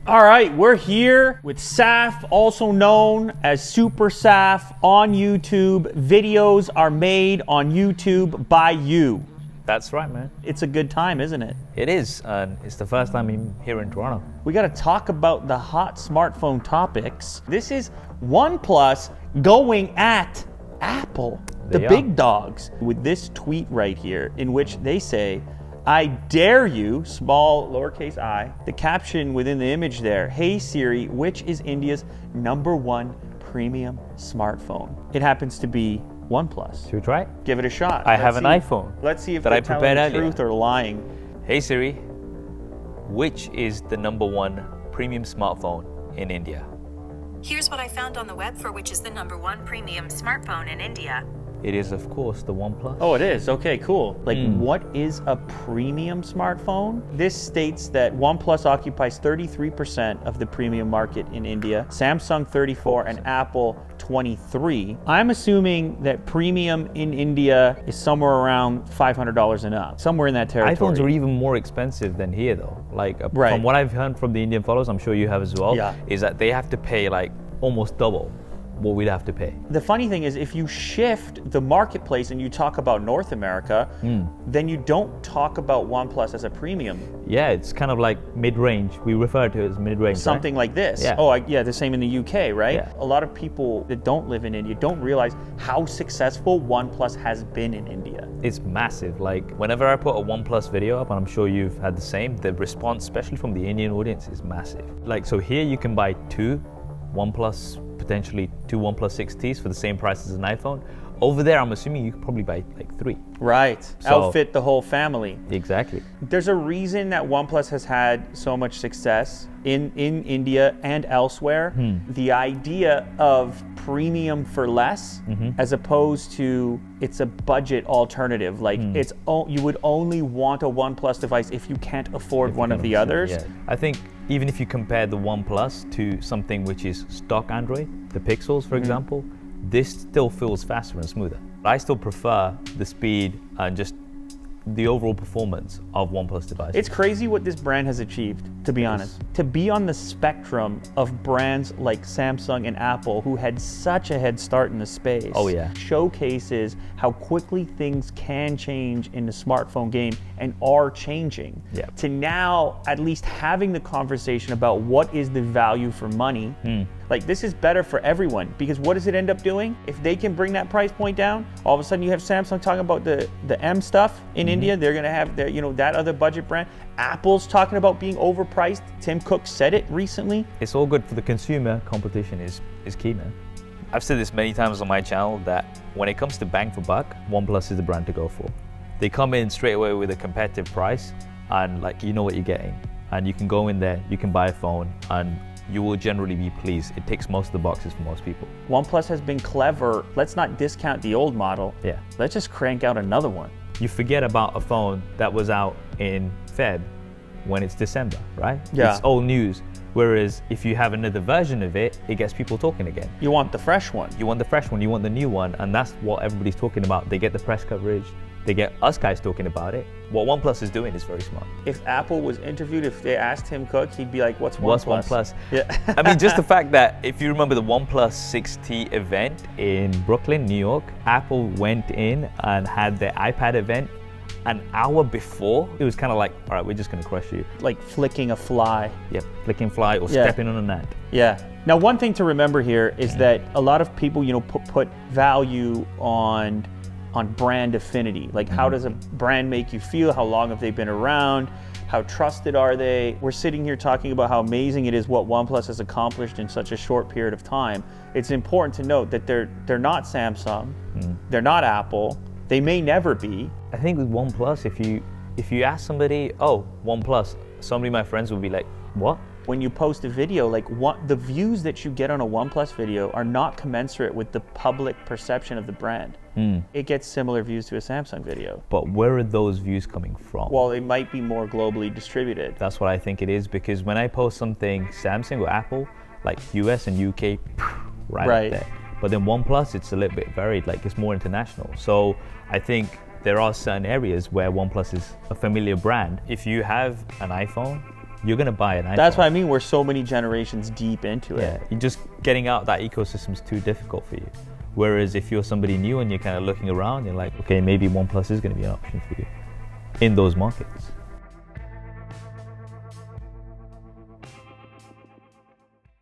All right, we're here with Saf, also known as Super Saf, on YouTube. Videos are made on YouTube by you. That's right, man. It's a good time, isn't it? It is, and it's the first time I'm here in Toronto. We got to talk about the hot smartphone topics. This is OnePlus going at Apple, the big dogs, with this tweet right here in which they say, "I dare you," small lowercase I, the caption within the image there, "Hey Siri, which is India's #1 premium smartphone?" It happens to be OnePlus. Should we try it? Give it a shot. I have an iPhone. Let's see if that they're I telling prepared the truth or lying. Hey Siri, which is the #1 premium smartphone in India? Here's what I found on the web for which is the #1 premium smartphone in India. It is, of course, the OnePlus. Oh, it is? Okay, cool. Like, what is a premium smartphone? This states that OnePlus occupies 33% of the premium market in India, Samsung 34%, and Apple 23%. I'm assuming that premium in India is somewhere around $500 and up, somewhere in that territory. iPhones are even more expensive than here, though. Like, Right. from what I've heard from the Indian followers, I'm sure you have as well, Yeah. is that they have to pay like almost double what we'd have to pay. The funny thing is, if you shift the marketplace and you talk about North America, then you don't talk about OnePlus as a premium. Yeah, it's kind of like mid-range. We refer to it as mid-range, Something like this. Yeah. Oh, yeah, the same in the UK, right? Yeah. A lot of people that don't live in India don't realize how successful OnePlus has been in India. It's massive. Like, whenever I put a OnePlus video up, and I'm sure you've had the same, the response, especially from the Indian audience, is massive. Like, so here you can buy two OnePlus, potentially two OnePlus 6Ts for the same price as an iPhone. Over there, I'm assuming you could probably buy like three. Right. So- Outfit the whole family. Exactly. There's a reason that OnePlus has had so much success in India and elsewhere. The idea of premium for less, as opposed to it's a budget alternative. Like you would only want a OnePlus device if you can't afford one of the others. Yeah. I think even if you compare the OnePlus to something which is stock Android, the Pixels, for example, this still feels faster and smoother. I still prefer the speed and just the overall performance of OnePlus devices. It's crazy what this brand has achieved, to be honest. To be on the spectrum of brands like Samsung and Apple, who had such a head start in the space, Oh, yeah. showcases how quickly things can change in the smartphone game and are changing. Yeah. To now at least having the conversation about what is the value for money, like this is better for everyone, because what does it end up doing? If they can bring that price point down, all of a sudden you have Samsung talking about the M stuff in India. They're gonna have their, that other budget brand. Apple's talking about being overpriced. Tim Cook said it recently. It's all good for the consumer. Competition is key, man. I've said this many times on my channel that when it comes to bang for buck, OnePlus is the brand to go for. They come in straight away with a competitive price, and like, you know what you're getting. And you can go in there, you can buy a phone, and you will generally be pleased. It ticks most of the boxes for most people. OnePlus has been clever. Let's not discount the old model. Yeah. Let's just crank out another one. You forget about a phone that was out in Feb when it's December, right? Yeah. It's old news. Whereas if you have another version of it, it gets people talking again. You want the fresh one. You want the fresh one, you want the new one, and that's what everybody's talking about. They get the press coverage, they get us guys talking about it. What OnePlus is doing is very smart. If Apple was interviewed, if they asked Tim Cook, he'd be like, what's OnePlus? What's OnePlus? Yeah. I mean, just the fact that if you remember the OnePlus 6T event in Brooklyn, New York, Apple went in and had their iPad event an hour before. It was kind of like, all right, we're just gonna crush you. Like flicking a fly. Yep, flicking fly or Yeah. stepping on an ant. Yeah. Now, one thing to remember here is that a lot of people, put value on brand affinity. Like, how does a brand make you feel? How long have they been around? How trusted are they? We're sitting here talking about how amazing it is what OnePlus has accomplished in such a short period of time. It's important to note that they're not Samsung, they're not Apple, they may never be. I think with OnePlus, if you ask somebody, oh, OnePlus, so many of my friends will be like, what? When you post a video, like the views that you get on a OnePlus video are not commensurate with the public perception of the brand. It gets similar views to a Samsung video. But where are those views coming from? Well, it might be more globally distributed. That's what I think it is, because when I post something Samsung or Apple, like US and UK, right up there. But then OnePlus, it's a little bit varied, like it's more international. So I think there are certain areas where OnePlus is a familiar brand. If you have an iPhone you're gonna buy an iPhone. That's what I mean. We're so many generations deep into it. Yeah, you're just getting out that ecosystem is too difficult for you. Whereas if you're somebody new and you're kind of looking around, you're like, okay, maybe OnePlus is going to be an option for you in those markets.